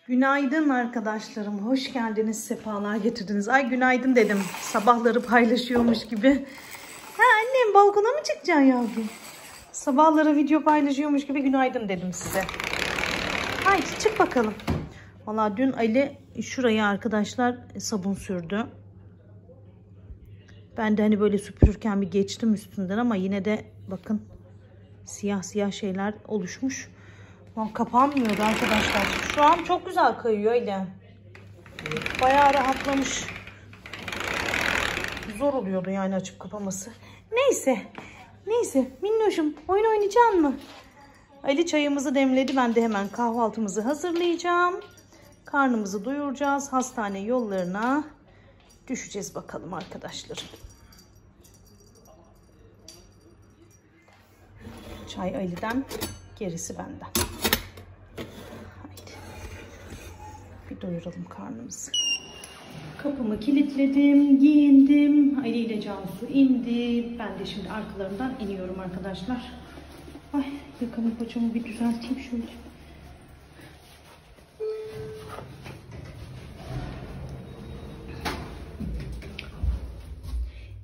Günaydın arkadaşlarım. Hoş geldiniz. Sefalar getirdiniz. Ay günaydın dedim. Sabahları paylaşıyormuş gibi. Ha annem balkona mı çıkacaksın yavrum? Sabahları video paylaşıyormuş gibi günaydın dedim size. Haydi çık bakalım. Vallahi dün Ali şuraya arkadaşlar sabun sürdü. Ben de hani böyle süpürürken bir geçtim üstünden ama yine de bakın siyah siyah şeyler oluşmuş. Kapanmıyordu arkadaşlar. Şu an çok güzel kayıyor öyle. Bayağı rahatlamış. Zor oluyordu yani açıp kapaması. Neyse. Neyse. Minnoşum oyun oynayacaksın mı? Ali çayımızı demledi. Ben de hemen kahvaltımızı hazırlayacağım. Karnımızı doyuracağız. Hastane yollarına düşeceğiz bakalım arkadaşlarım. Çay Ali'den, gerisi benden. Haydi. Bir doyuralım karnımızı. Kapımı kilitledim, giyindim. Ali ile Cansu indi. Ben de şimdi arkalarından iniyorum arkadaşlar. Ay yakamı paçamı bir düzelteyim şöyle.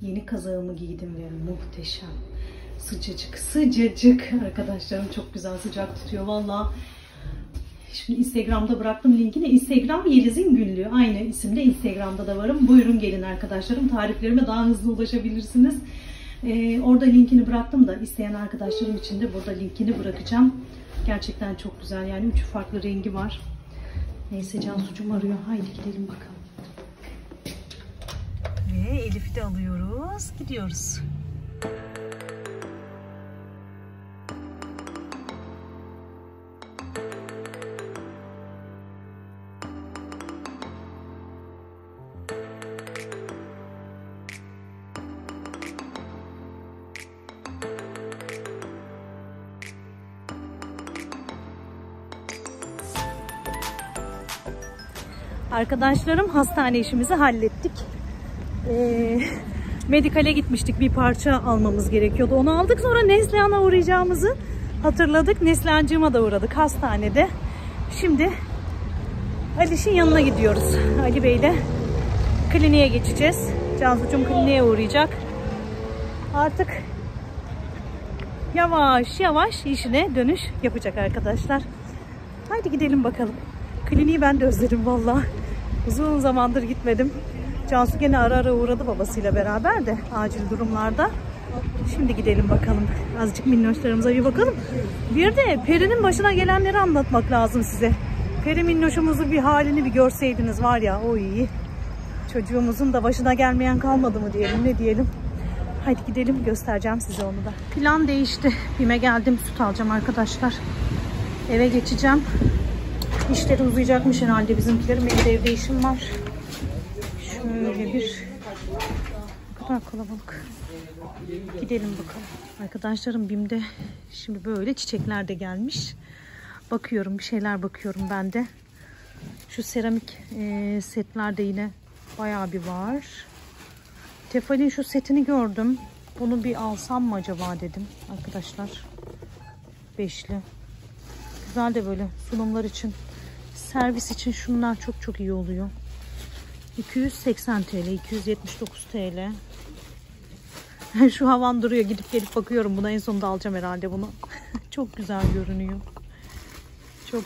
Yeni kazağımı giydim ve muhteşem. Sıcacık sıcacık arkadaşlarım, çok güzel sıcak tutuyor valla. Şimdi Instagram'da bıraktım linkini. Instagram Yeliz'in Günlüğü. Aynı isimde Instagram'da da varım. Buyurun gelin arkadaşlarım. Tariflerime daha hızlı ulaşabilirsiniz. Orada linkini bıraktım da isteyen arkadaşlarım için de burada linkini bırakacağım. Gerçekten çok güzel. Yani 3 farklı rengi var. Neyse Cansu'cum arıyor. Haydi gidelim bakalım. Ve Elif'i de alıyoruz. Gidiyoruz. Arkadaşlarım hastane işimizi hallettik. Medikale gitmiştik. Bir parça almamız gerekiyordu. Onu aldık. Sonra Neslihan'a uğrayacağımızı hatırladık. Neslihancığıma da uğradık hastanede. Şimdi Aliş'in yanına gidiyoruz. Ali Bey'le kliniğe geçeceğiz. Cansu'cum kliniğe uğrayacak. Artık yavaş yavaş işine dönüş yapacak arkadaşlar. Haydi gidelim bakalım. Kliniği ben de özledim vallahi. Uzun zamandır gitmedim. Cansu gene ara ara uğradı babasıyla beraber de acil durumlarda. Şimdi gidelim bakalım. Azıcık minnoşlarımıza bir bakalım. Bir de Peri'nin başına gelenleri anlatmak lazım size. Peri minnoşumuzu bir halini bir görseydiniz var ya, o iyi. Çocuğumuzun da başına gelmeyen kalmadı mı diyelim, ne diyelim. Haydi gidelim, göstereceğim size onu da. Plan değişti. BİM'e geldim, süt alacağım arkadaşlar. Eve geçeceğim. İşleri uzayacakmış herhalde bizimkilerin. Benim de evde işim var. Şöyle bir... Ne kadar kalabalık. Gidelim bakalım. Arkadaşlarım BİM'de şimdi böyle çiçekler de gelmiş. Bakıyorum, bir şeyler bakıyorum ben de. Şu seramik setler de yine bayağı bir var. Tefal'in şu setini gördüm. Bunu bir alsam mı acaba dedim arkadaşlar. Beşli. Güzel de böyle sunumlar için. Servis için şunlar çok çok iyi oluyor. 280 TL, 279 TL. Şu havan duruyor. Gidip gelip bakıyorum. Buna en sonunda alacağım herhalde bunu. Çok güzel görünüyor. Çok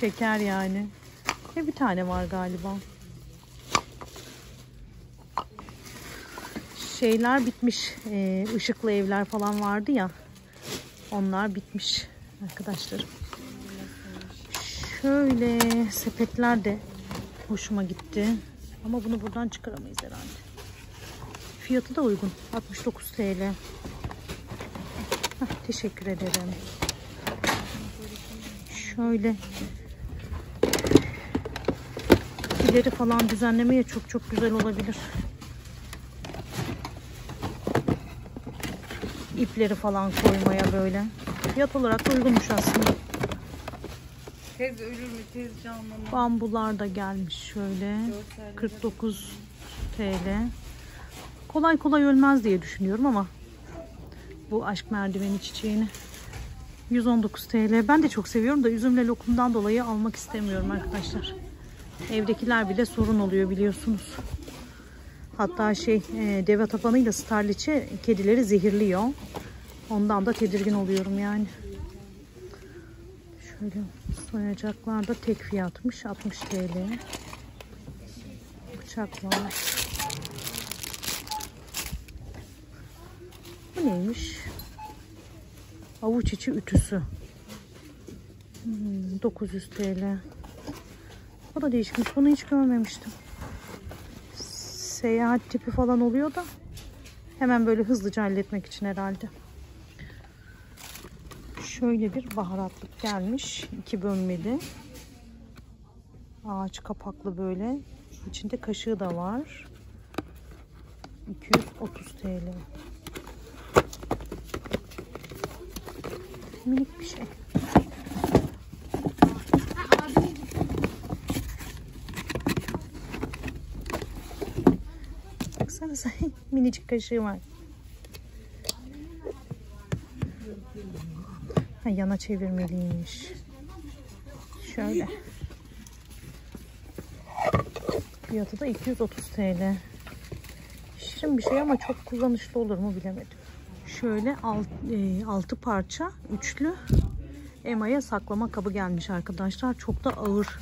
şeker yani. Ve bir tane var galiba. Şeyler bitmiş. Işıklı evler falan vardı ya. Onlar bitmiş arkadaşlarım. Şöyle sepetler de hoşuma gitti. Ama bunu buradan çıkaramayız herhalde. Fiyatı da uygun. 69 TL. Heh, teşekkür ederim. Şöyle ileri falan düzenlemeye çok çok güzel olabilir. İpleri falan koymaya böyle. Fiyat olarak da uygunmuş aslında. Tez ölür mü, tez canlanır. Bambular da gelmiş şöyle. 49 TL. Kolay kolay ölmez diye düşünüyorum ama bu aşk merdiveni çiçeğini 119 TL. Ben de çok seviyorum da üzümle lokumdan dolayı almak istemiyorum arkadaşlar. Evdekiler bile sorun oluyor biliyorsunuz. Hatta deve tabanıyla starliçe kedileri zehirliyor. Ondan da tedirgin oluyorum yani. Şöyle soyacaklar da tek fiyatmış 60 TL. Bıçak var. Bu neymiş? Avuç içi ütüsü. 900 TL. O da değişmiş. Bunu hiç görmemiştim. Seyahat tipi falan oluyor da hemen böyle hızlıca halletmek için herhalde. Şöyle bir baharatlık gelmiş. 2 bölmeli. Ağaç kapaklı böyle. İçinde kaşığı da var. 230 TL. Minik bir şey. Baksanıza minicik kaşığı var. Ha, yana çevirmeliymiş. Şöyle. Fiyatı da 230 TL. Şirin bir şey ama çok kullanışlı olur mu bilemedim. Şöyle 6 parça üçlü emaye saklama kabı gelmiş arkadaşlar. Çok da ağır,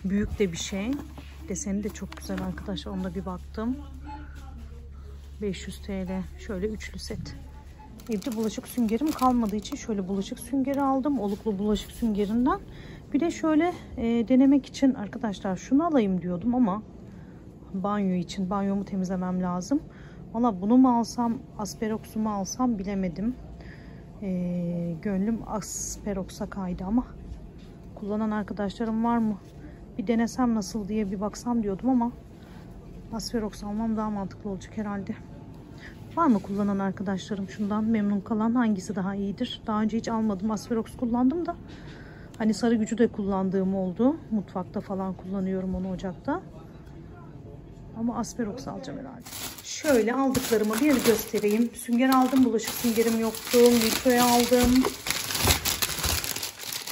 büyük de bir şey. Deseni de çok güzel arkadaşlar. Ona bir baktım. 500 TL. Şöyle üçlü set. Evde bulaşık süngerim kalmadığı için şöyle bulaşık süngeri aldım. Oluklu bulaşık süngerinden. Bir de şöyle denemek için arkadaşlar şunu alayım diyordum ama banyo için, banyomu temizlemem lazım. Valla bunu mu alsam, Asperox'u mu alsam bilemedim. Gönlüm Asperox'a kaydı ama kullanan arkadaşlarım var mı? Bir denesem nasıl diye bir baksam diyordum ama Asperox almam daha mantıklı olacak herhalde. Var mı kullanan arkadaşlarım şundan memnun kalan, hangisi daha iyidir? Daha önce hiç almadım. Asperox kullandım da hani sarı gücü de kullandığım oldu. Mutfakta falan kullanıyorum onu, ocakta. Ama Asperox alacağım herhalde. Şöyle aldıklarımı bir göstereyim. Sünger aldım. Bulaşık süngerim yoktu. Milföy aldım.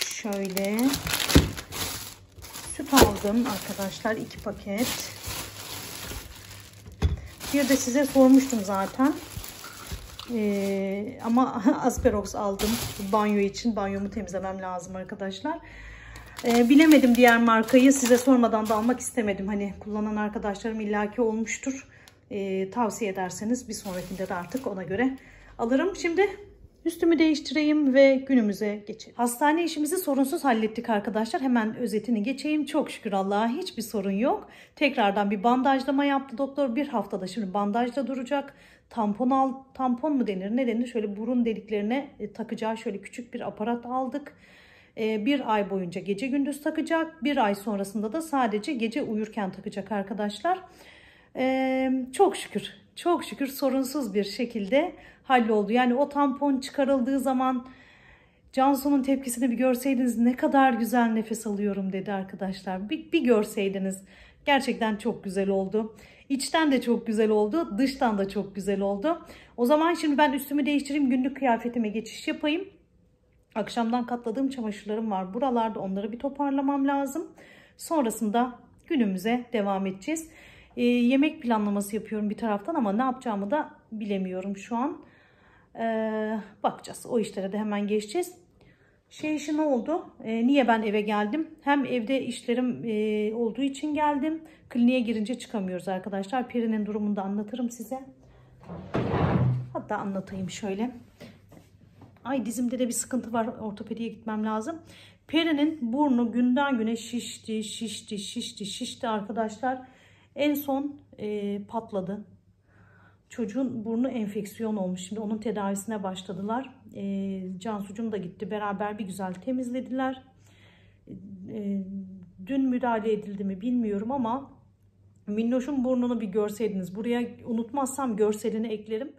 Şöyle. Süt aldım arkadaşlar. 2 paket. Bir de size sormuştum zaten. Ama Asperox aldım. Banyo için. Banyomu temizlemem lazım arkadaşlar. Bilemedim diğer markayı. Size sormadan da almak istemedim. Hani kullanan arkadaşlarım illaki olmuştur. Tavsiye ederseniz bir sonrakinde de artık ona göre alırım. Şimdi üstümü değiştireyim ve günümüze geçelim. Hastane işimizi sorunsuz hallettik arkadaşlar. Hemen özetini geçeyim. Çok şükür Allah'a hiçbir sorun yok. Tekrardan bir bandajlama yaptı doktor. Bir haftada şimdi bandajda duracak. Tampon mu denir ne denir? Şöyle burun deliklerine takacağı şöyle küçük bir aparat aldık. Bir ay boyunca gece gündüz takacak. Bir ay sonrasında da sadece gece uyurken takacak arkadaşlar. Çok şükür. Çok şükür sorunsuz bir şekilde halloldu. Yani o tampon çıkarıldığı zaman Cansu'nun tepkisini bir görseydiniz, ne kadar güzel nefes alıyorum dedi arkadaşlar. Bir görseydiniz. Gerçekten çok güzel oldu. İçten de çok güzel oldu. Dıştan da çok güzel oldu. O zaman şimdi ben üstümü değiştireyim. Günlük kıyafetime geçiş yapayım. Akşamdan katladığım çamaşırlarım var buralarda. Onları bir toparlamam lazım. Sonrasında günümüze devam edeceğiz. Yemek planlaması yapıyorum bir taraftan ama ne yapacağımı da bilemiyorum şu an. Bakacağız. O işlere de hemen geçeceğiz. İşi ne oldu? Niye ben eve geldim? Hem evde işlerim olduğu için geldim. Kliniğe girince çıkamıyoruz arkadaşlar. Peri'nin durumunu da anlatırım size. Hatta anlatayım şöyle. Ay, dizimde de bir sıkıntı var. Ortopediye gitmem lazım. Peri'nin burnu günden güne şişti arkadaşlar. En son patladı. Çocuğun burnu enfeksiyon olmuş. Şimdi onun tedavisine başladılar. Cansucuğum da gitti. Beraber bir güzel temizlediler. Dün müdahale edildi mi bilmiyorum ama Minnoş'un burnunu bir görseydiniz. Buraya unutmazsam görselini eklerim.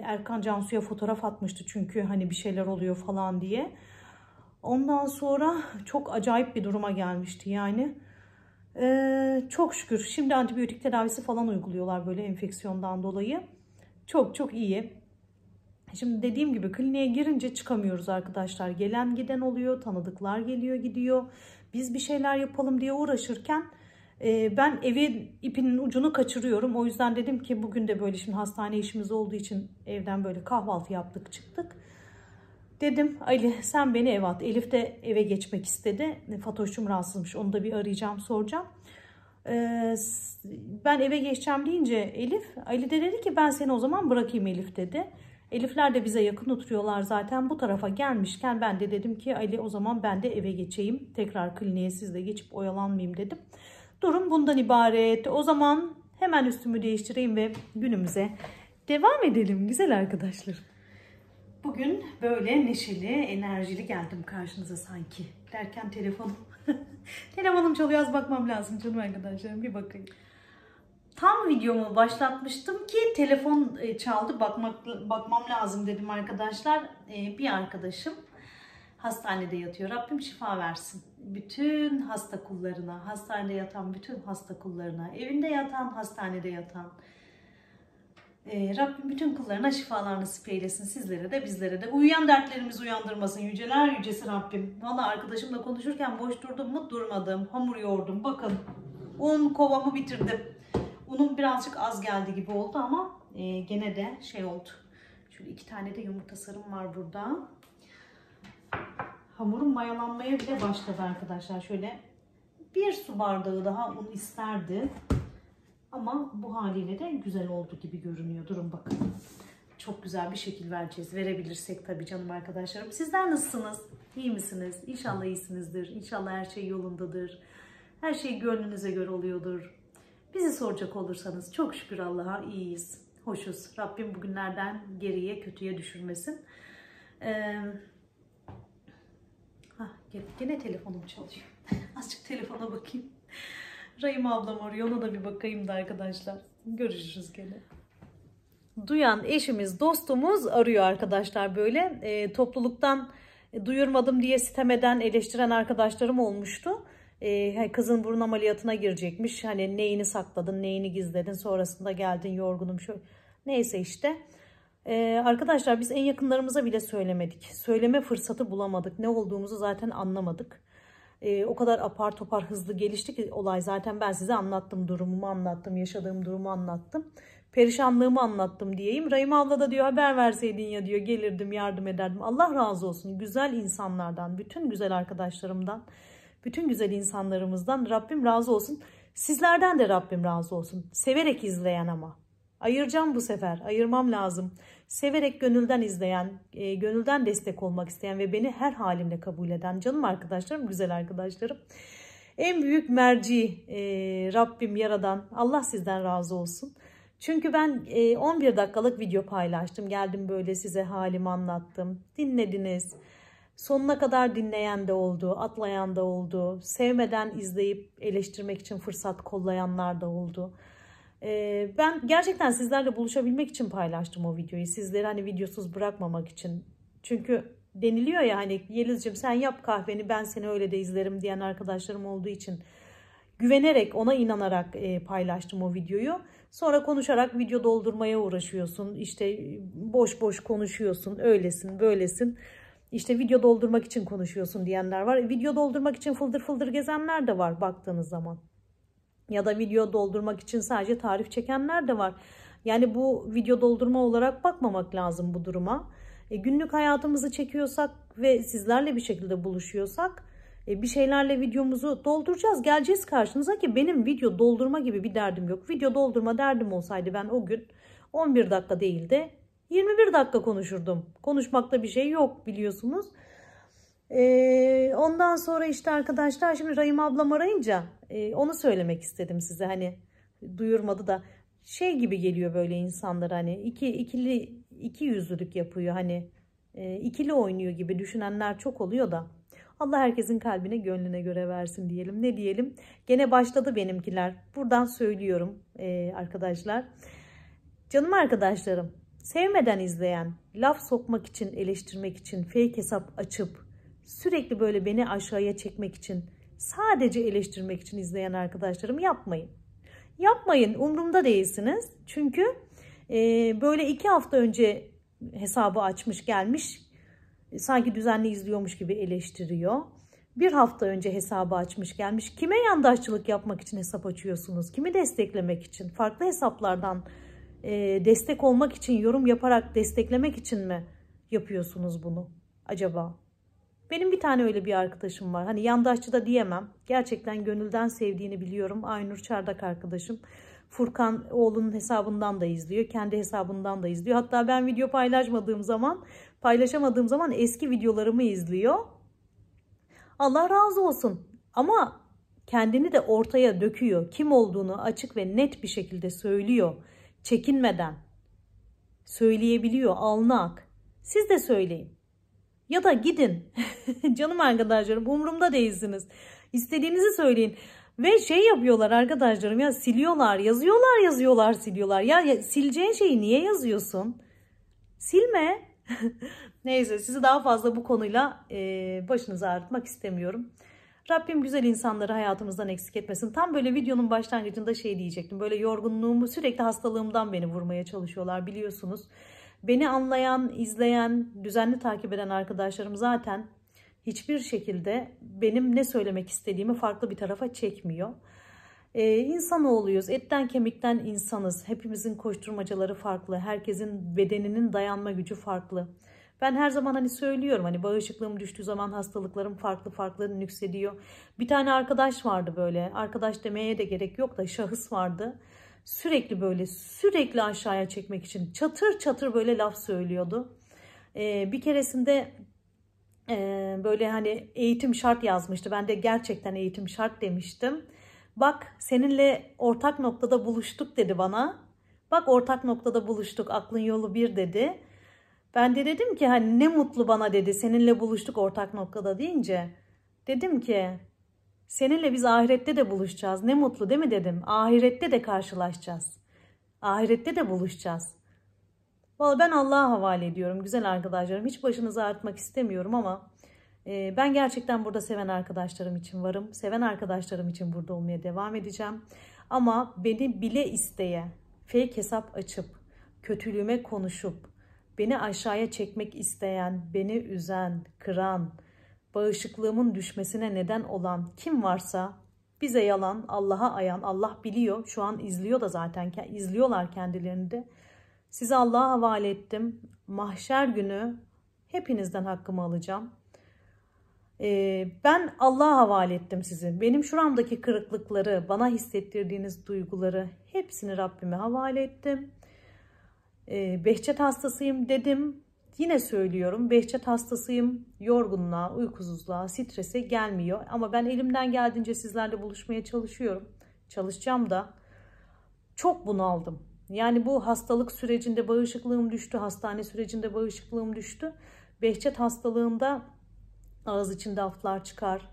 Erkan Cansu'ya fotoğraf atmıştı çünkü hani bir şeyler oluyor falan diye. Ondan sonra çok acayip bir duruma gelmişti yani. Çok şükür şimdi antibiyotik tedavisi falan uyguluyorlar böyle enfeksiyondan dolayı. Çok çok iyi. Şimdi dediğim gibi kliniğe girince çıkamıyoruz arkadaşlar. Gelen giden oluyor, tanıdıklar geliyor gidiyor. Biz bir şeyler yapalım diye uğraşırken ben evin ipinin ucunu kaçırıyorum. O yüzden dedim ki bugün de böyle şimdi hastane işimiz olduğu için evden böyle kahvaltı yaptık çıktık. Dedim Ali sen beni eve at. Elif de eve geçmek istedi. Fatoş'cum rahatsızmış. Onu da bir arayacağım soracağım. Ben eve geçeceğim deyince Elif, Ali de dedi ki ben seni o zaman bırakayım Elif dedi. Elifler de bize yakın oturuyorlar zaten. Bu tarafa gelmişken ben de dedim ki Ali o zaman ben de eve geçeyim. Tekrar kliniğe siz de geçip oyalanmayayım dedim. Durum bundan ibaret. O zaman hemen üstümü değiştireyim ve günümüze devam edelim güzel arkadaşlar. Bugün böyle neşeli, enerjili geldim karşınıza sanki. Derken telefonum telefonum çalıyor, az bakmam lazım canım arkadaşlarım, bir bakayım. Tam videomu başlatmıştım ki telefon çaldı, bakmam lazım dedim arkadaşlar. Bir arkadaşım hastanede yatıyor. Rabbim şifa versin. Bütün hasta kullarına, hastanede yatan bütün hasta kullarına, evinde yatan, hastanede yatan. Rabbim bütün kullarına şifalar nasip eylesin, sizlere de bizlere de. Uyuyan dertlerimizi uyandırmasın yüceler yücesi Rabbim. Valla arkadaşımla konuşurken boş durdum mu? Durmadım. Hamur yoğurdum. Bakın un kovamı bitirdim. Unum birazcık az geldi gibi oldu ama gene de şey oldu. Şöyle 2 tane de yumurta sarım var burada. Hamurum mayalanmaya bile başladı arkadaşlar. Şöyle 1 su bardağı daha un isterdi. Ama bu haliyle de güzel oldu gibi görünüyor. Durun bakın. Çok güzel bir şekil vereceğiz. Verebilirsek tabii canım arkadaşlarım. Sizler nasılsınız? İyi misiniz? İnşallah iyisinizdir. İnşallah her şey yolundadır. Her şey gönlünüze göre oluyordur. Bizi soracak olursanız çok şükür Allah'a iyiyiz. Hoşuz. Rabbim bugünlerden geriye, kötüye düşürmesin. Gene telefonum çalıyor. Azıcık telefona bakayım. Rahim ablam arıyor. Ona da bir bakayım da arkadaşlar. Görüşürüz gene. Duyan eşimiz, dostumuz arıyor arkadaşlar böyle. Topluluktan duyurmadım diye sitem eden, eleştiren arkadaşlarım olmuştu. Kızın burun ameliyatına girecekmiş. Hani neyini sakladın, neyini gizledin, sonrasında geldin yorgunum şöyle. Neyse işte. Arkadaşlar biz en yakınlarımıza bile söylemedik. Söyleme fırsatı bulamadık. Ne olduğumuzu zaten anlamadık. O kadar apar topar hızlı gelişti ki olay, zaten ben size anlattım, durumumu anlattım, yaşadığım durumu anlattım. Perişanlığımı anlattım diyeyim. Rahim abla da diyor haber verseydin ya diyor, gelirdim yardım ederdim. Allah razı olsun güzel insanlardan, bütün güzel arkadaşlarımdan, bütün güzel insanlarımızdan Rabbim razı olsun. Sizlerden de Rabbim razı olsun. Severek izleyen ama. Ayıracağım bu sefer. Ayırmam lazım. Severek gönülden izleyen, gönülden destek olmak isteyen ve beni her halimle kabul eden canım arkadaşlarım, güzel arkadaşlarım. En büyük merci Rabbim yaradan. Allah sizden razı olsun. Çünkü ben 11 dakikalık video paylaştım. Geldim böyle size halimi anlattım. Dinlediniz. Sonuna kadar dinleyen de oldu, atlayan da oldu. Sevmeden izleyip eleştirmek için fırsat kollayanlar da oldu. Ben gerçekten sizlerle buluşabilmek için paylaştım o videoyu. Sizleri hani videosuz bırakmamak için. Çünkü deniliyor ya hani Yeliz'cim sen yap kahveni, ben seni öyle de izlerim diyen arkadaşlarım olduğu için güvenerek, ona inanarak paylaştım o videoyu. Sonra konuşarak video doldurmaya uğraşıyorsun. İşte boş boş konuşuyorsun, öylesin, böylesin. İşte video doldurmak için konuşuyorsun diyenler var. Video doldurmak için fıldır fıldır gezenler de var baktığınız zaman. Ya da video doldurmak için sadece tarif çekenler de var. Yani bu video doldurma olarak bakmamak lazım bu duruma. Günlük hayatımızı çekiyorsak ve sizlerle bir şekilde buluşuyorsak bir şeylerle videomuzu dolduracağız. Geleceğiz karşınıza ki benim video doldurma gibi bir derdim yok. Video doldurma derdim olsaydı ben o gün 11 dakika değil de 21 dakika konuşurdum. Konuşmakta bir şey yok biliyorsunuz. Ondan sonra işte arkadaşlar şimdi Rahim ablam arayınca onu söylemek istedim size. Hani duyurmadı da şey gibi geliyor böyle insanlar, hani iki yüzlülük yapıyor, hani ikili oynuyor gibi düşünenler çok oluyor da Allah herkesin kalbine gönlüne göre versin diyelim. Ne diyelim? Gene başladı benimkiler. Buradan söylüyorum arkadaşlar. Canım arkadaşlarım, sevmeden izleyen, laf sokmak için, eleştirmek için fake hesap açıp sürekli böyle beni aşağıya çekmek için, sadece eleştirmek için izleyen arkadaşlarım yapmayın. Yapmayın, umurumda değilsiniz. Çünkü böyle 2 hafta önce hesabı açmış gelmiş, sanki düzenli izliyormuş gibi eleştiriyor. 1 hafta önce hesabı açmış gelmiş. Kime yandaşçılık yapmak için hesap açıyorsunuz? Kimi desteklemek için? Farklı hesaplardan destek olmak için, yorum yaparak desteklemek için mi yapıyorsunuz bunu acaba? Benim bir tane öyle bir arkadaşım var. Hani yandaşçı da diyemem. Gerçekten gönülden sevdiğini biliyorum. Aynur Çardak arkadaşım. Furkan oğlunun hesabından da izliyor. Kendi hesabından da izliyor. Hatta ben video paylaşamadığım zaman eski videolarımı izliyor. Allah razı olsun. Ama kendini de ortaya döküyor. Kim olduğunu açık ve net bir şekilde söylüyor. Çekinmeden. Söyleyebiliyor. Alnı ak. Siz de söyleyin. Ya da gidin. Canım arkadaşlarım, umurumda değilsiniz. İstediğinizi söyleyin. Ve şey yapıyorlar arkadaşlarım ya, siliyorlar, yazıyorlar, siliyorlar. Ya sileceğin şeyi niye yazıyorsun? Silme. Neyse, sizi daha fazla bu konuyla başınızı ağrıtmak istemiyorum. Rabbim güzel insanları hayatımızdan eksik etmesin. Tam böyle videonun başlangıcında şey diyecektim. Böyle yorgunluğumu, sürekli hastalığımdan beni vurmaya çalışıyorlar biliyorsunuz. Beni anlayan, izleyen, düzenli takip eden arkadaşlarım zaten hiçbir şekilde benim ne söylemek istediğimi farklı bir tarafa çekmiyor. İnsanoğluyuz, etten kemikten insanız. Hepimizin koşturmacaları farklı. Herkesin bedeninin dayanma gücü farklı. Ben her zaman hani söylüyorum, hani bağışıklığım düştüğü zaman hastalıklarım farklı nüksediyor. Bir tane arkadaş vardı böyle, arkadaş demeye de gerek yok da şahıs vardı. Sürekli aşağıya çekmek için çatır çatır böyle laf söylüyordu. Bir keresinde böyle hani eğitim şart yazmıştı. Ben de gerçekten eğitim şart demiştim. Bak seninle ortak noktada buluştuk dedi bana. Bak ortak noktada buluştuk, aklın yolu bir dedi. Ben de dedim ki hani ne mutlu bana dedi seninle buluştuk ortak noktada deyince. Dedim ki seninle biz ahirette de buluşacağız. Ne mutlu değil mi dedim. Ahirette de karşılaşacağız. Ahirette de buluşacağız. Vallahi ben Allah'a havale ediyorum güzel arkadaşlarım. Hiç başınızı ağrıtmak istemiyorum ama ben gerçekten burada seven arkadaşlarım için varım. Seven arkadaşlarım için burada olmaya devam edeceğim. Ama beni bile isteye, fake hesap açıp, kötülüğüme konuşup, beni aşağıya çekmek isteyen, beni üzen, kıran, bağışıklığımın düşmesine neden olan kim varsa bize yalan, Allah'a ayan, Allah biliyor. Şu an izliyor da zaten, izliyorlar kendilerini de. Size Allah'a havale ettim. Mahşer günü hepinizden hakkımı alacağım. Ben Allah'a havale ettim sizi. Benim şuramdaki kırıklıkları, bana hissettirdiğiniz duyguları hepsini Rabbime havale ettim. Behçet hastasıyım dedim. Yine söylüyorum. Behçet hastasıyım. Yorgunluğa, uykusuzluğa, strese gelmiyor. Ama ben elimden geldiğince sizlerle buluşmaya çalışıyorum. Çalışacağım da. Çok bunaldım. Yani bu hastalık sürecinde bağışıklığım düştü. Hastane sürecinde bağışıklığım düştü. Behçet hastalığında ağız içinde aflar çıkar.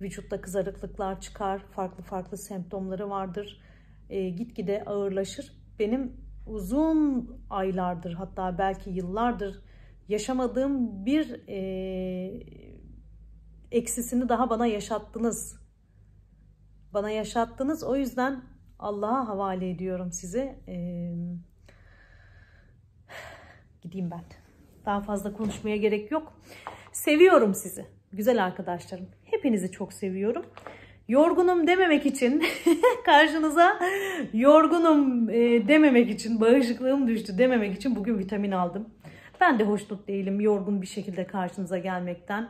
Vücutta kızarıklıklar çıkar. Farklı semptomları vardır. Gitgide ağırlaşır. Benim uzun aylardır, hatta belki yıllardır yaşamadığım bir eksisini daha bana yaşattınız. Bana yaşattınız. O yüzden Allah'a havale ediyorum sizi. Gideyim ben. Daha fazla konuşmaya gerek yok. Seviyorum sizi. Güzel arkadaşlarım. Hepinizi çok seviyorum. Yorgunum dememek için karşınıza yorgunum dememek için, bağışıklığım düştü dememek için bugün vitamin aldım. Ben de hoşnut değilim yorgun bir şekilde karşınıza gelmekten.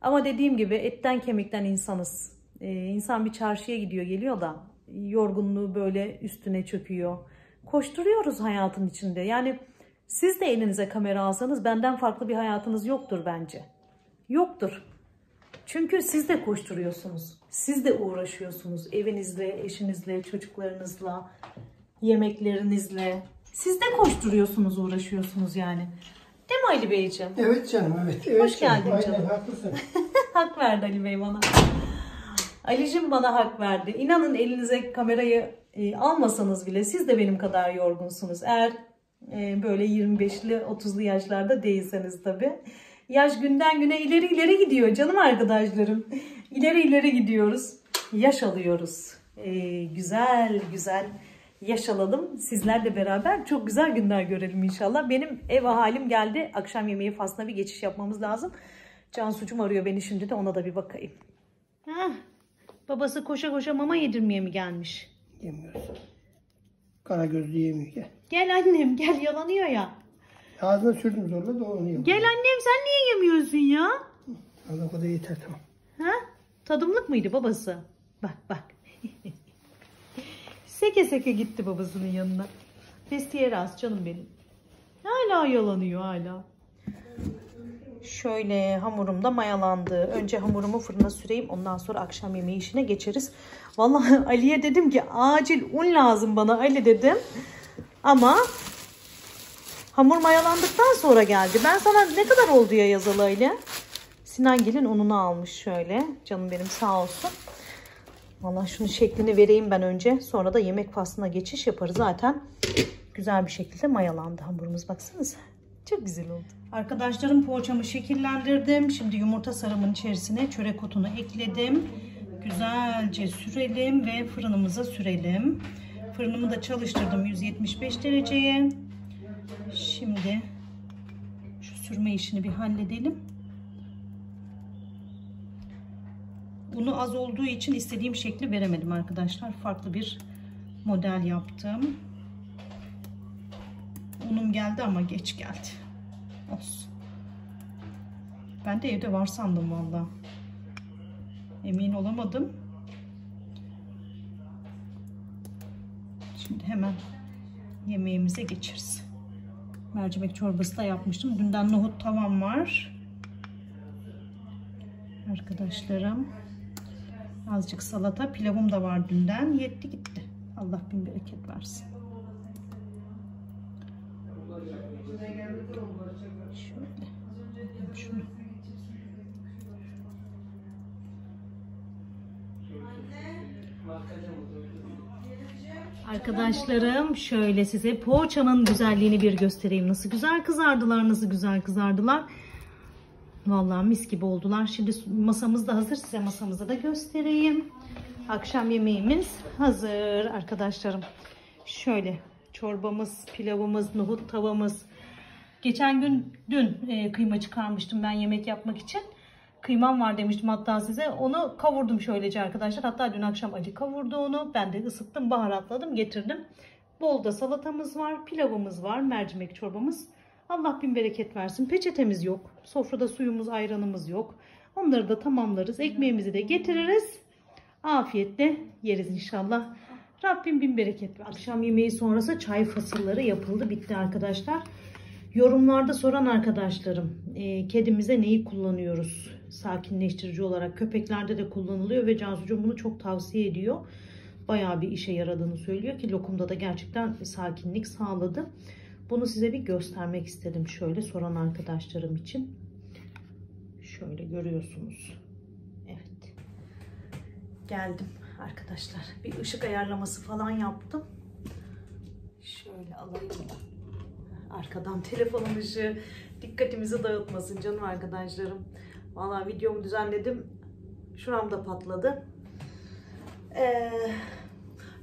Ama dediğim gibi etten kemikten insanız. İnsan bir çarşıya gidiyor geliyor da yorgunluğu böyle üstüne çöküyor. Koşturuyoruz hayatın içinde. Yani siz de elinize kamera alsanız benden farklı bir hayatınız yoktur bence. Yoktur. Çünkü siz de koşturuyorsunuz. Siz de uğraşıyorsunuz. Evinizle, eşinizle, çocuklarınızla, yemeklerinizle. Siz de koşturuyorsunuz, uğraşıyorsunuz yani. Değil mi Ali Beyciğim? Evet canım, evet. Hoş geldin canım. canım. Aynen, haklısın. Hak verdi Ali Bey bana. Ali'cim bana hak verdi. İnanın elinize kamerayı almasanız bile siz de benim kadar yorgunsunuz. Eğer böyle 25'li 30'lu yaşlarda değilseniz tabii. Yaş günden güne ileri gidiyor canım arkadaşlarım. İleri gidiyoruz. Yaş alıyoruz. Güzel yaş alalım. Sizlerle beraber çok güzel günler görelim inşallah. Benim ev halim geldi. Akşam yemeği faslına bir geçiş yapmamız lazım. Cansucuğum arıyor beni şimdi de, ona da bir bakayım. Heh, babası koşa koşa mama yedirmeye mi gelmiş? Yemiyoruz. Karagözlü yemiyor. Gel. Gel annem gel, yalanıyor ya. Ağzına sürdüm zorla da onu yemiyor. Gel annem, sen niye yemiyorsun ya? O kadar yeter, tamam. Ha? Tadımlık mıydı babası? Bak. Seke gitti babasının yanına. Vestiyeras canım benim. Hala yalanıyor hala. Şöyle hamurum da mayalandı. Önce hamurumu fırına süreyim. Ondan sonra akşam yemeği işine geçeriz. Vallahi Ali'ye dedim ki acil un lazım bana Ali dedim. Ama hamur mayalandıktan sonra geldi. Ben sana ne kadar oldu ya yazalı Ali? Sinangil'in ununu almış şöyle. Canım benim sağ olsun. Vallahi şunun şeklini vereyim ben önce. Sonra da yemek faslına geçiş yaparız. Zaten güzel bir şekilde mayalandı hamurumuz. Baksanıza. Çok güzel oldu. Arkadaşlarım, poğaçamı şekillendirdim. Şimdi yumurta sarımın içerisine çörek otunu ekledim. Güzelce sürelim ve fırınımıza sürelim. Fırınımı da çalıştırdım 175 dereceye. Şimdi şu sürme işini bir halledelim. Unu az olduğu için istediğim şekli veremedim arkadaşlar. Farklı bir model yaptım. Unum geldi ama geç geldi. Olsun. Ben de evde var sandım valla. Emin olamadım. Şimdi hemen yemeğimize geçeriz. Mercimek çorbası da yapmıştım. Dünden nohut tavam var. Arkadaşlarım. Azıcık salata. Pilavım da var dünden. Yetti gitti. Allah bin bereket versin. Şöyle. Şunu. Arkadaşlarım, şöyle size poğaçamın güzelliğini bir göstereyim. Nasıl güzel kızardılar, nasıl güzel kızardılar. Vallahi mis gibi oldular. Şimdi masamız da hazır. Size masamızı da göstereyim. Akşam yemeğimiz hazır arkadaşlarım. Şöyle çorbamız, pilavımız, nohut tavamız. Dün kıyma çıkarmıştım ben yemek yapmak için. Kıymam var demiştim hatta size. Onu kavurdum şöylece arkadaşlar. Hatta dün akşam Ali kavurdu onu. Ben de ısıttım, baharatladım, getirdim. Bol da salatamız var, pilavımız var, mercimek çorbamız. Allah bin bereket versin. Peçetemiz yok. Sofrada suyumuz, ayranımız yok. Onları da tamamlarız. Ekmeğimizi de getiririz. Afiyetle yeriz inşallah. Rabbim bin bereket versin. Akşam yemeği sonrası çay fasılları yapıldı. Bitti arkadaşlar. Yorumlarda soran arkadaşlarım, kedimize neyi kullanıyoruz sakinleştirici olarak? Köpeklerde de kullanılıyor ve Cansucuğum bunu çok tavsiye ediyor. Bayağı bir işe yaradığını söylüyor ki lokumda da gerçekten sakinlik sağladı. Bunu size bir göstermek istedim şöyle soran arkadaşlarım için. Şöyle görüyorsunuz. Evet. Geldim arkadaşlar. Bir ışık ayarlaması falan yaptım. Şöyle alayım. Arkadan telefonun ışığı dikkatimizi dağıtmasın canım arkadaşlarım. Vallahi videomu düzenledim. Şuramda patladı.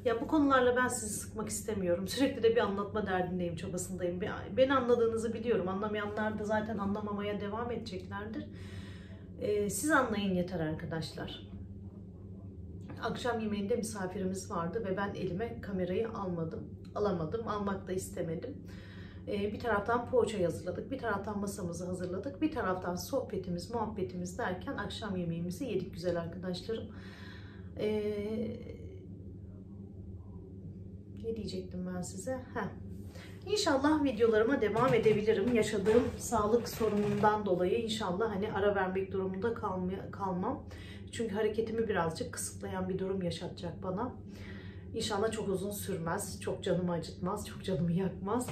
Ya bu konularla ben sizi sıkmak istemiyorum. Sürekli de bir anlatma derdindeyim, çabasındayım. Beni anladığınızı biliyorum. Anlamayanlar da zaten anlamamaya devam edeceklerdir. Siz anlayın yeter arkadaşlar. Akşam yemeğinde misafirimiz vardı ve ben elime kamerayı alamadım. Almak da istemedim. Bir taraftan poğaça hazırladık, bir taraftan masamızı hazırladık, bir taraftan sohbetimiz, muhabbetimiz derken akşam yemeğimizi yedik güzel arkadaşlarım. Ne diyecektim ben size? İnşallah videolarıma devam edebilirim. Yaşadığım sağlık sorunundan dolayı inşallah hani ara vermek durumunda kalmam. Çünkü hareketimi birazcık kısıtlayan bir durum yaşatacak bana. İnşallah çok uzun sürmez, çok canımı acıtmaz, çok canımı yakmaz.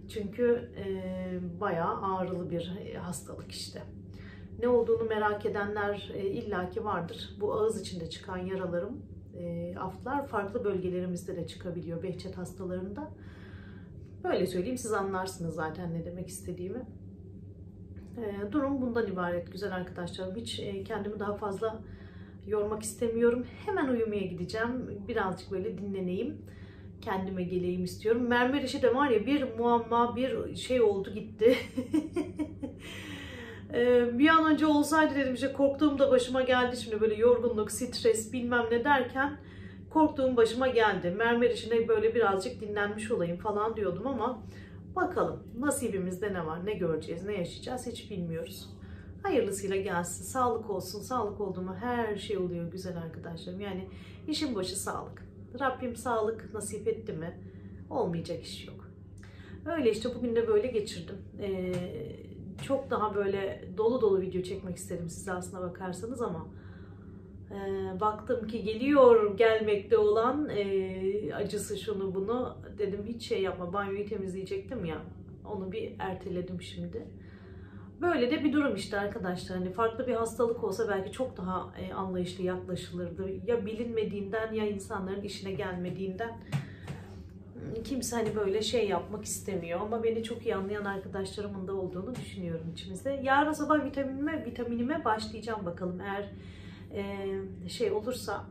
Çünkü bayağı ağrılı bir hastalık işte. Ne olduğunu merak edenler illaki vardır. Bu ağız içinde çıkan yaralarım, aflar farklı bölgelerimizde de çıkabiliyor Behçet hastalarında. Böyle söyleyeyim, siz anlarsınız zaten ne demek istediğimi. Durum bundan ibaret güzel arkadaşlarım. Hiç kendimi daha fazla yormak istemiyorum. Hemen uyumaya gideceğim. Birazcık böyle dinleneyim. Kendime geleyim istiyorum. Mermer işi de var ya, bir muamma, bir şey oldu gitti. Bir an önce olsaydı dedim, işte korktuğum da başıma geldi. Şimdi böyle yorgunluk, stres bilmem ne derken korktuğum başıma geldi. Mermer işine böyle birazcık dinlenmiş olayım falan diyordum ama bakalım nasibimizde ne var, ne göreceğiz, ne yaşayacağız hiç bilmiyoruz. Hayırlısıyla gelsin, sağlık olsun. Sağlık oldu mu her şey oluyor güzel arkadaşlarım. Yani işin başı sağlık. Rabbim sağlık nasip etti mi olmayacak iş yok. Öyle işte bugün de böyle geçirdim. Çok daha böyle dolu dolu video çekmek istedim size aslına bakarsanız ama baktım ki geliyor gelmekte olan acısı şunu bunu, dedim hiç şey yapma, banyoyu temizleyecektim ya, onu bir erteledim şimdi. Böyle de bir durum işte arkadaşlar. Hani farklı bir hastalık olsa belki çok daha anlayışlı yaklaşılırdı. Ya bilinmediğinden ya insanların işine gelmediğinden kimse hani böyle şey yapmak istemiyor. Ama beni çok iyi anlayan arkadaşlarımın da olduğunu düşünüyorum içimizde. Yarın sabah vitaminime başlayacağım bakalım. Eğer şey olursa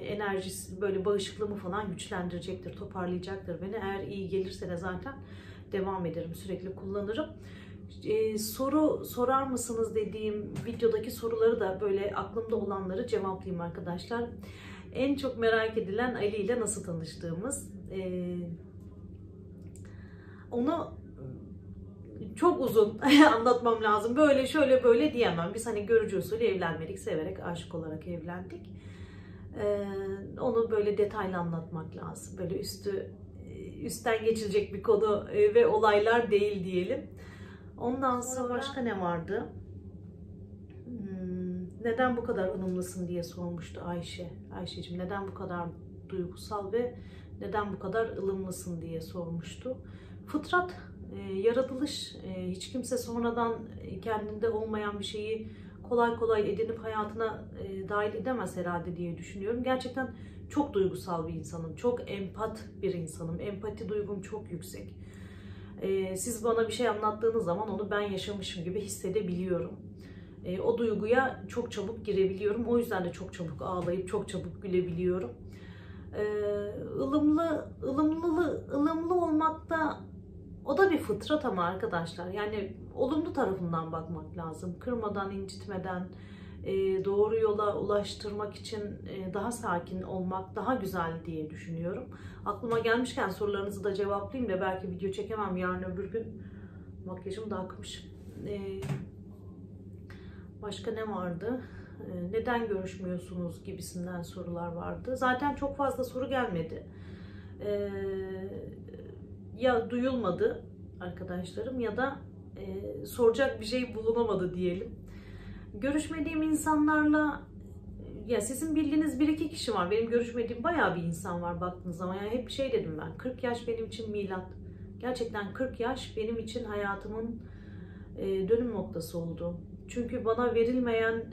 enerjisi böyle bağışıklığımı falan güçlendirecektir, toparlayacaktır beni. Eğer iyi gelirse de zaten devam ederim, sürekli kullanırım. Soru sorar mısınız dediğim videodaki soruları da böyle aklımda olanları cevaplayayım arkadaşlar. En çok merak edilen Ali ile nasıl tanıştığımız. Onu çok uzun anlatmam lazım. Böyle şöyle böyle diyemem. Biz hani görücü usulü evlenmedik. Severek, aşık olarak evlendik. Onu böyle detaylı anlatmak lazım. Böyle üstten geçilecek bir konu ve olaylar değil diyelim. Ondan sonra başka ne vardı? Neden bu kadar ılımlısın diye sormuştu Ayşe. Ayşeciğim neden bu kadar duygusal ve neden bu kadar ılımlısın diye sormuştu. Fıtrat, yaratılış, hiç kimse sonradan kendinde olmayan bir şeyi kolay kolay edinip hayatına dahil edemez herhalde diye düşünüyorum. Gerçekten çok duygusal bir insanım. Çok empat bir insanım. Empati duygum çok yüksek. Siz bana bir şey anlattığınız zaman onu ben yaşamışım gibi hissedebiliyorum. O duyguya çok çabuk girebiliyorum. O yüzden de çok çabuk ağlayıp çok çabuk gülebiliyorum. Ilımlı olmak da o da bir fıtrat ama arkadaşlar. Yani olumlu tarafından bakmak lazım. Kırmadan, incitmeden, doğru yola ulaştırmak için daha sakin olmak daha güzel diye düşünüyorum. Aklıma gelmişken sorularınızı da cevaplayayım da belki video çekemem yarın öbür gün. Makyajım da akmış. Başka ne vardı? Neden görüşmüyorsunuz gibisinden sorular vardı. Zaten çok fazla soru gelmedi. Ya duyulmadı arkadaşlarım ya da soracak bir şey bulunamadı diyelim. Görüşmediğim insanlarla, ya sizin bildiğiniz 1-2 kişi var. Benim görüşmediğim bayağı bir insan var baktığınız zaman. Yani hep bir şey dedim ben. 40 yaş benim için milat. Gerçekten 40 yaş benim için hayatımın dönüm noktası oldu. Çünkü bana verilmeyen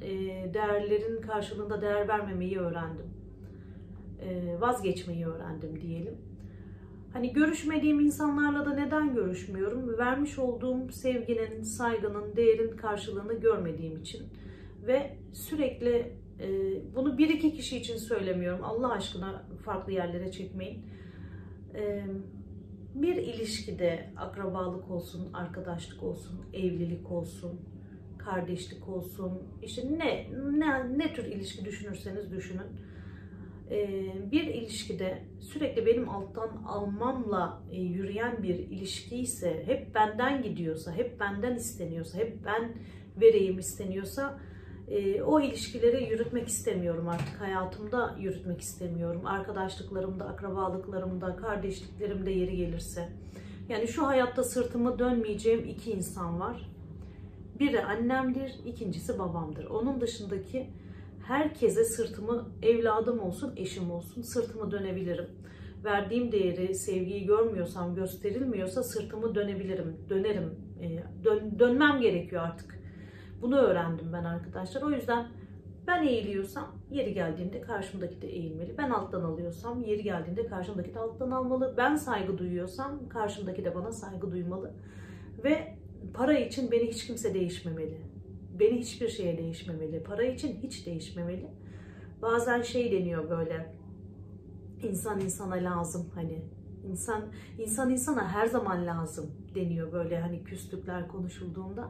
değerlerin karşılığında değer vermemeyi öğrendim. Vazgeçmeyi öğrendim diyelim. Hani görüşmediğim insanlarla da neden görüşmüyorum? Vermiş olduğum sevginin, saygının, değerin karşılığını görmediğim için. Ve sürekli bunu 1-2 kişi için söylemiyorum. Allah aşkına farklı yerlere çekmeyin. Bir ilişkide akrabalık olsun, arkadaşlık olsun, evlilik olsun, kardeşlik olsun, işte ne tür ilişki düşünürseniz düşünün. Bir ilişkide sürekli benim alttan almamla yürüyen bir ilişki ise, hep benden gidiyorsa, hep benden isteniyorsa, hep ben vereyim isteniyorsa o ilişkileri yürütmek istemiyorum artık. Hayatımda yürütmek istemiyorum. Arkadaşlıklarımda, akrabalıklarımda, kardeşliklerimde yeri gelirse. Yani şu hayatta sırtımı dönmeyeceğim 2 insan var. Biri annemdir, ikincisi babamdır. Onun dışındaki herkese sırtımı, evladım olsun, eşim olsun, sırtımı dönebilirim. Verdiğim değeri, sevgiyi görmüyorsam, gösterilmiyorsa sırtımı dönebilirim, dönerim. Dönmem gerekiyor artık. Bunu öğrendim ben arkadaşlar. O yüzden ben eğiliyorsam yeri geldiğinde karşımdaki de eğilmeli. Ben alttan alıyorsam yeri geldiğinde karşımdaki de alttan almalı. Ben saygı duyuyorsam karşımdaki de bana saygı duymalı. Ve Para için beni hiç kimse değişmemeli. Beni hiçbir şeye değişmemeli. Para için hiç değişmemeli. Bazen şey deniyor böyle. İnsan insana lazım hani. İnsan insana her zaman lazım deniyor böyle hani küslükler konuşulduğunda.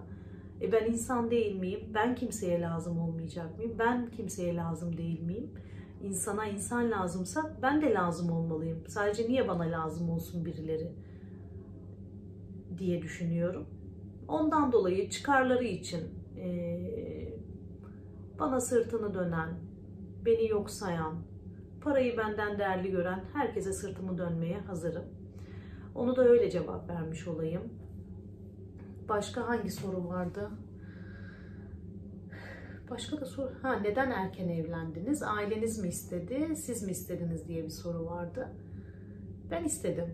Ben insan değil miyim? Ben kimseye lazım olmayacak mıyım? Ben kimseye lazım değil miyim? İnsana insan lazımsa ben de lazım olmalıyım. Sadece niye bana lazım olsun birileri diye düşünüyorum. Ondan dolayı çıkarları için bana sırtını dönen, beni yok sayan, parayı benden değerli gören herkese sırtımı dönmeye hazırım. Onu da öyle cevap vermiş olayım. Başka hangi soru vardı? Başka da soru. Neden erken evlendiniz? Aileniz mi istedi, siz mi istediniz diye bir soru vardı. Ben istedim.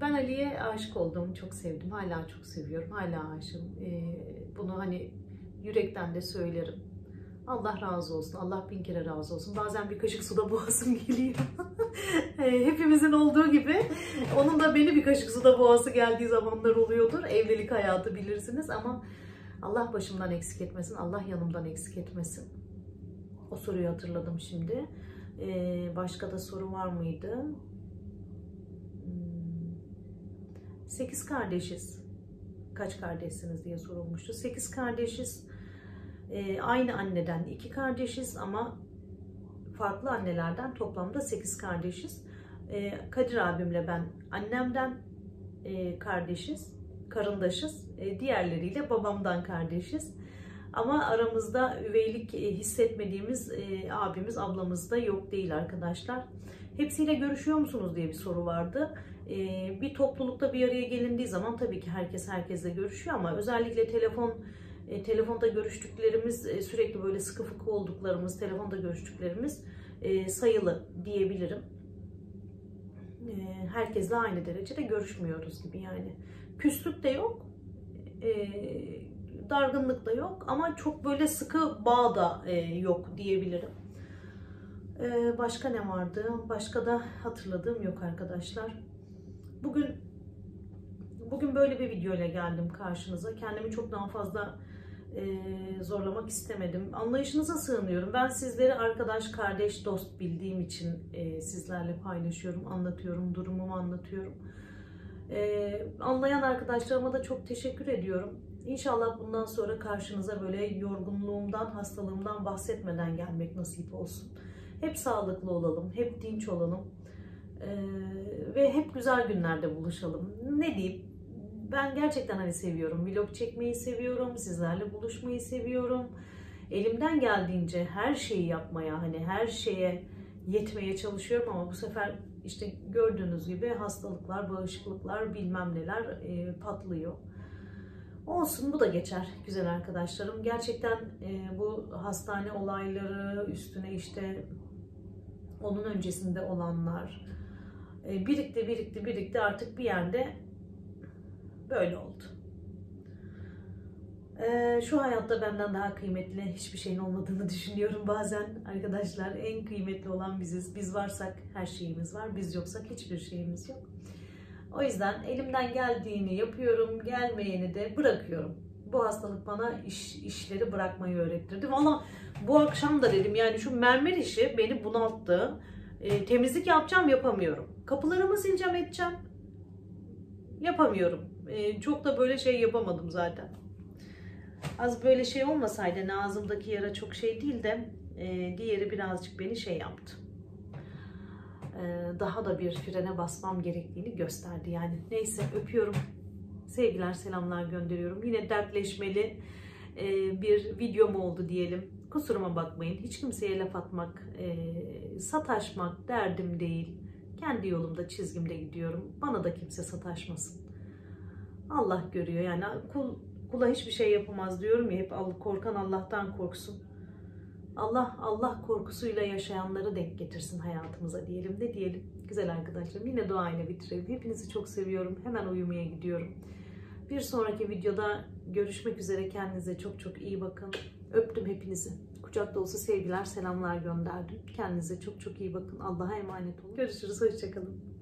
Ben Ali'ye aşık oldum, çok sevdim. Hala çok seviyorum, hala aşığım. Bunu hani yürekten de söylerim. Allah razı olsun, Allah bin kere razı olsun. Bazen bir kaşık suda boğasım geliyor. Hepimizin olduğu gibi onun da beni bir kaşık suda boğası geldiği zamanlar oluyordur. Evlilik hayatı bilirsiniz ama Allah başımdan eksik etmesin, Allah yanımdan eksik etmesin. O soruyu hatırladım şimdi. Başka da soru var mıydı? 8 kardeşiz. Kaç kardeşsiniz diye sorulmuştu. 8 kardeşiz. Aynı anneden 2 kardeşiz ama farklı annelerden toplamda 8 kardeşiz. Kadir abimle ben annemden kardeşiz, karındaşız. Diğerleriyle babamdan kardeşiz. Ama aramızda üveylik hissetmediğimiz abimiz, ablamız da yok değil arkadaşlar. Hepsiyle görüşüyor musunuz diye bir soru vardı. Bir toplulukta bir araya gelindiği zaman tabii ki herkes herkesle görüşüyor ama özellikle telefonda görüştüklerimiz, sürekli böyle sıkı fıkı olduklarımız, telefonda görüştüklerimiz sayılı diyebilirim. Herkesle aynı derecede görüşmüyoruz gibi yani. Küslük de yok, dargınlık da yok ama çok böyle sıkı bağ da yok diyebilirim. Başka ne vardı? Başka da hatırladığım yok arkadaşlar. Bugün böyle bir video ile geldim karşınıza. Kendimi çok daha fazla zorlamak istemedim. Anlayışınıza sığınıyorum. Ben sizleri arkadaş, kardeş, dost bildiğim için sizlerle paylaşıyorum, anlatıyorum, durumumu anlatıyorum. Anlayan arkadaşlarıma da çok teşekkür ediyorum. İnşallah bundan sonra karşınıza böyle yorgunluğumdan, hastalığımdan bahsetmeden gelmek nasip olsun. Hep sağlıklı olalım, hep dinç olalım ve hep güzel günlerde buluşalım. Ne diyeyim? Ben gerçekten hani seviyorum. Vlog çekmeyi seviyorum, sizlerle buluşmayı seviyorum. Elimden geldiğince her şeyi yapmaya, hani her şeye yetmeye çalışıyorum ama bu sefer işte gördüğünüz gibi hastalıklar, bağışıklıklar, bilmem neler patlıyor. Olsun, bu da geçer güzel arkadaşlarım. Gerçekten bu hastane olayları üstüne işte onun öncesinde olanlar birikti artık bir yerde böyle oldu. Şu hayatta benden daha kıymetli hiçbir şeyin olmadığını düşünüyorum bazen arkadaşlar. En kıymetli olan biziz. Biz varsak her şeyimiz var. Biz yoksak hiçbir şeyimiz yok. O yüzden elimden geldiğini yapıyorum. Gelmeyeni de bırakıyorum. Bu hastalık bana işleri bırakmayı öğrettirdi. Valla bu akşam da dedim yani şu mermer işi beni bunalttı. Temizlik yapacağım, yapamıyorum. Kapılarımı sileceğim, edeceğim. Yapamıyorum. Çok da böyle şey yapamadım zaten. Az böyle şey olmasaydı, ağzımdaki yara çok şey değil de diğeri birazcık beni şey yaptı. Daha da bir frene basmam gerektiğini gösterdi yani. Neyse, öpüyorum. Sevgiler, selamlar gönderiyorum. Yine dertleşmeli bir videom oldu diyelim. Kusuruma bakmayın. Hiç kimseye laf atmak, sataşmak derdim değil. Kendi yolumda, çizgimde gidiyorum. Bana da kimse sataşmasın. Allah görüyor yani. Kula hiçbir şey yapamaz diyorum ya, hep korkan Allah'tan korksun. Allah korkusuyla yaşayanları denk getirsin hayatımıza diyelim. Ne diyelim güzel arkadaşlarım. Yine duayla bitirelim. Hepinizi çok seviyorum. Hemen uyumaya gidiyorum. Bir sonraki videoda görüşmek üzere. Kendinize çok çok iyi bakın. Öptüm hepinizi. Kucak dolusu sevgiler, selamlar gönderdim. Kendinize çok çok iyi bakın. Allah'a emanet olun. Görüşürüz. Hoşçakalın.